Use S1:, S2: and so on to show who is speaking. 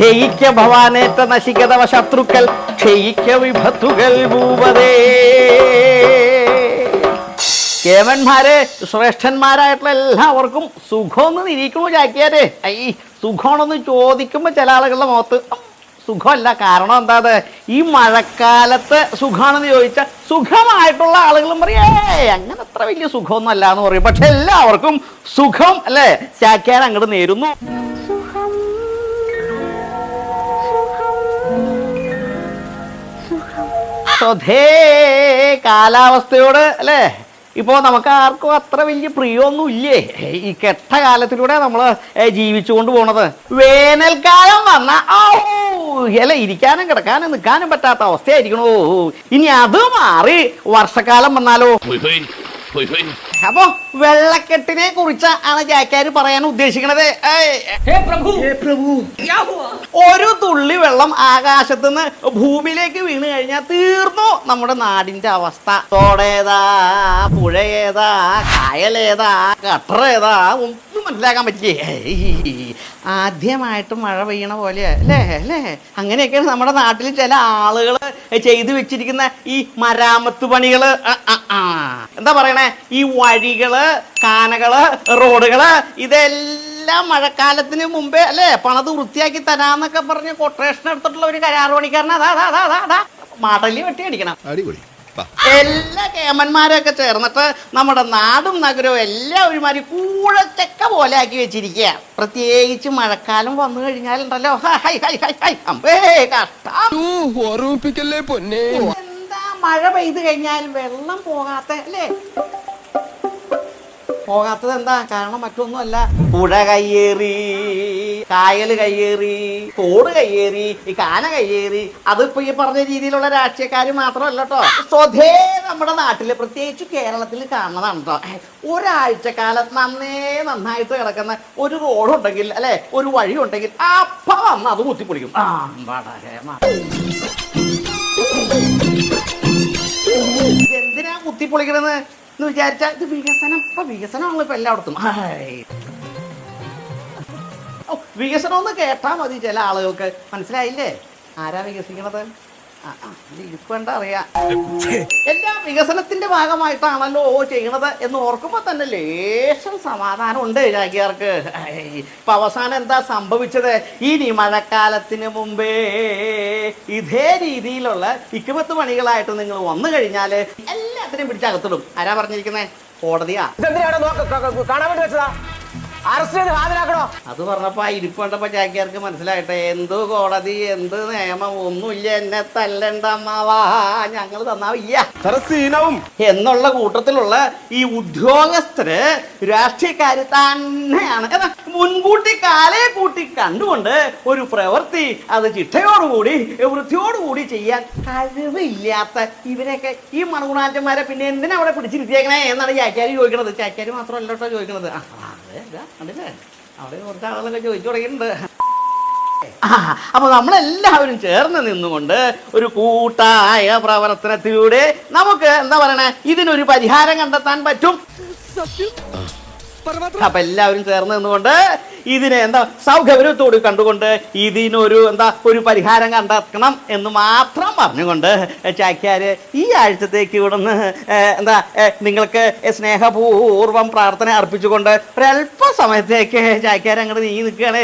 S1: ജയിക്ക ഭവാനേറ്റ നശിക്കതവ ശത്രുക്കൾ ക്ഷയിക്ക വിഭത്തുകൾ ഭൂപതേ. കേവന്മാരെ ശ്രേഷ്ഠന്മാരായിട്ടുള്ള എല്ലാവർക്കും സുഖമൊന്ന് നിരീക്കണോ ചാക്കിയാരെ? ഈ സുഖമാണെന്ന് ചോദിക്കുമ്പോൾ ചില ആളുകളുടെ മുഖത്ത് സുഖമല്ല. കാരണം എന്താ, ഈ മഴക്കാലത്ത് സുഖമാണെന്ന് ചോദിച്ചാൽ സുഖമായിട്ടുള്ള ആളുകളും പറയേ അങ്ങനെ അത്ര വലിയ സുഖമൊന്നും അല്ല എന്ന് പറയും. പക്ഷെ എല്ലാവർക്കും സുഖം അല്ലേ ചാക്കിയാൻ അങ്ങോട്ട് നേരുന്നു. സ്വധേ കാലാവസ്ഥയോട് അല്ലേ ഇപ്പോൾ നമുക്ക് ആർക്കും അത്ര വലിയ പ്രിയമൊന്നും ഇല്ലേ? ഈ കെട്ട കാലത്തിലൂടെ നമ്മൾ ജീവിച്ചുകൊണ്ട് പോണത്. വേനൽക്കാലം വന്ന ഇല ഇരിക്കാനും കിടക്കാനും നിൽക്കാനും പറ്റാത്ത അവസ്ഥയായിരിക്കണോ. ഇനി അത് മാറി വർഷക്കാലം വന്നാലോ? അപ്പൊ വെള്ളക്കെട്ടിനെ കുറിച്ച് ആണ് ചാക്യാര് പറയാൻ ഉദ്ദേശിക്കണത്. ഒരു തുള്ളി വെള്ളം ആകാശത്ത് നിന്ന് ഭൂമിയിലേക്ക് വീണ് കഴിഞ്ഞാൽ തീർന്നു നമ്മുടെ നാടിന്റെ അവസ്ഥ. തോടേതാ, പുഴയേതാ, കായലേതാ, ഗട്ടറേതാ ഒന്നും മനസ്സിലാക്കാൻ പറ്റില്ലേ. ആദ്യമായിട്ട് മഴ പെയ്യണ പോലെ അല്ലേ അല്ലേ? അങ്ങനെയൊക്കെയാണ് നമ്മുടെ നാട്ടിൽ ചില ആളുകൾ ചെയ്തു വെച്ചിരിക്കുന്ന ഈ മരാമത്ത് പണികള്. എന്താ പറയണേ, ഈ വഴികള്, കാനകള്, റോഡുകള് ഇതെല്ലാം മഴക്കാലത്തിന് മുമ്പേ അല്ലേ പണത് വൃത്തിയാക്കി തരാന്നൊക്കെ പറഞ്ഞ് കൊട്ടേഷൻ എടുത്തിട്ടുള്ള ഒരു കരാർ പണിക്കാരനെ അതാ മാടലി വെട്ടി അടിക്കണം. എല്ലാ കേമന്മാരൊക്കെ ചേർന്നിട്ട് നമ്മുടെ നാടും നഗരവും എല്ലാം ഒരുമാതിരി കൂഴച്ചക്ക പോലെ ആക്കി വെച്ചിരിക്കുക. പ്രത്യേകിച്ച് മഴക്കാലം വന്നു കഴിഞ്ഞാലുണ്ടല്ലോ എന്താ മഴ പെയ്ത് കഴിഞ്ഞാൽ വെള്ളം പോകാത്ത അല്ലേ? പോകാത്തത് എന്താ കാരണം? മറ്റൊന്നുമല്ല, പുഴ കയ്യേറി, കായല് കയ്യേറി, തോട് കയ്യേറി, ഈ കാന കയ്യേറി. അതിപ്പോ ഈ പറഞ്ഞ രീതിയിലുള്ള രാഷ്ട്രീയക്കാർ മാത്രമല്ല കേട്ടോ. സ്വധേ നമ്മുടെ നാട്ടില് പ്രത്യേകിച്ച് കേരളത്തിൽ കാണുന്നതാണ് കേട്ടോ. ഒരാഴ്ചക്കാലം നന്നായിട്ട് കിടക്കുന്ന ഒരു റോഡുണ്ടെങ്കിൽ അല്ലെ, ഒരു വഴി ഉണ്ടെങ്കിൽ അപ്പ വന്ന് അത് കുത്തിപ്പൊളിക്കും. ഇതെന്തിനാ കുത്തിപ്പൊളിക്കണെന്ന് എന്ന് വിചാരിച്ചാൽ ഇത് വികസനമാണല്ലോ ഇപ്പൊ എല്ലായിടത്തും. വികസനം ഒന്ന് കേട്ടാ മതി ചില ആളുകൾക്ക്. മനസ്സിലായില്ലേ ആരാ വികസിക്കണത്? ഇരിക്കേണ്ട അറിയാം. എല്ലാം വികസനത്തിന്റെ ഭാഗമായിട്ടാണല്ലോ ചെയ്യണത് എന്ന് ഓർക്കുമ്പോ തന്നെ ലേശം സമാധാനം ഉണ്ട് ചാക്കിയാർക്ക്. ഇപ്പൊ അവസാനം എന്താ സംഭവിച്ചത്? ഇനി മഴക്കാലത്തിന് മുമ്പേ ഇതേ രീതിയിലുള്ള ഇക്കുമത്ത് പണികളായിട്ട് നിങ്ങൾ വന്നു കഴിഞ്ഞാല് എല്ലാത്തിനും പിടിച്ചകത്തിടും. ആരാ പറഞ്ഞിരിക്കുന്നേ? കോടതിയാ. അത് പറഞ്ഞപ്പോ ആ ഇരിപ്പ് കണ്ടപ്പോ ചാക്കിയാർക്ക് മനസ്സിലായിട്ടെ എന്ത് കോടതി എന്ത് നിയമം ഒന്നുമില്ല, എന്നെ തല്ലണ്ട അമ്മാവാ, ഞങ്ങൾ തന്നാവില്ല എന്നുള്ള കൂട്ടത്തിലുള്ള ഈ ഉദ്യോഗസ്ഥര് രാഷ്ട്രീയക്കാര് തന്നെയാണ്. മുൻകൂട്ടി കാലേ കൂട്ടി കണ്ടുകൊണ്ട് ഒരു പ്രവൃത്തി അത് ചിട്ടയോടുകൂടി വൃത്തിയോടുകൂടി ചെയ്യാൻ കഴിവില്ലാത്ത ഇവരൊക്കെ ഈ മണഗുണാറ്റന്മാരെ പിന്നെ എന്തിനാ അവിടെ പിടിച്ചിരുത്തിയേക്കണേ എന്നാണ് ചാക്യാര് ചോദിക്കണത്. ചാക്യാര് മാത്രമല്ല കേട്ടോ ചോദിക്കണത്. കണ്ടില്ലേ, അവിടെ കുറച്ച് ആളുകളൊക്കെ ചോദിച്ചു തുടങ്ങിയിട്ടുണ്ട്. അപ്പൊ നമ്മളെല്ലാവരും ചേർന്ന് നിന്നുകൊണ്ട് ഒരു കൂട്ടായ പ്രവർത്തനത്തിലൂടെ നമുക്ക് എന്താ പറയണേ ഇതിനൊരു പരിഹാരം കണ്ടെത്താൻ പറ്റും. അപ്പൊ എല്ലാവരും ചേർന്ന് നിന്നുകൊണ്ട് ഇതിനെ എന്താ സൗകര്യത്തോട് കണ്ടുകൊണ്ട് ഇതിനൊരു ഒരു പരിഹാരം കണ്ടെത്തണം എന്ന് മാത്രം പറഞ്ഞുകൊണ്ട് ചാക്യാര് ഈ ആഴ്ചത്തേക്ക് ഇവിടുന്ന് നിങ്ങൾക്ക് സ്നേഹപൂർവ്വം പ്രാർത്ഥന അർപ്പിച്ചുകൊണ്ട് ഒരല്പ സമയത്തേക്ക് ചാക്യാര് അങ്ങോട്ട് നീങ്ങി നിൽക്കുകയാണ്.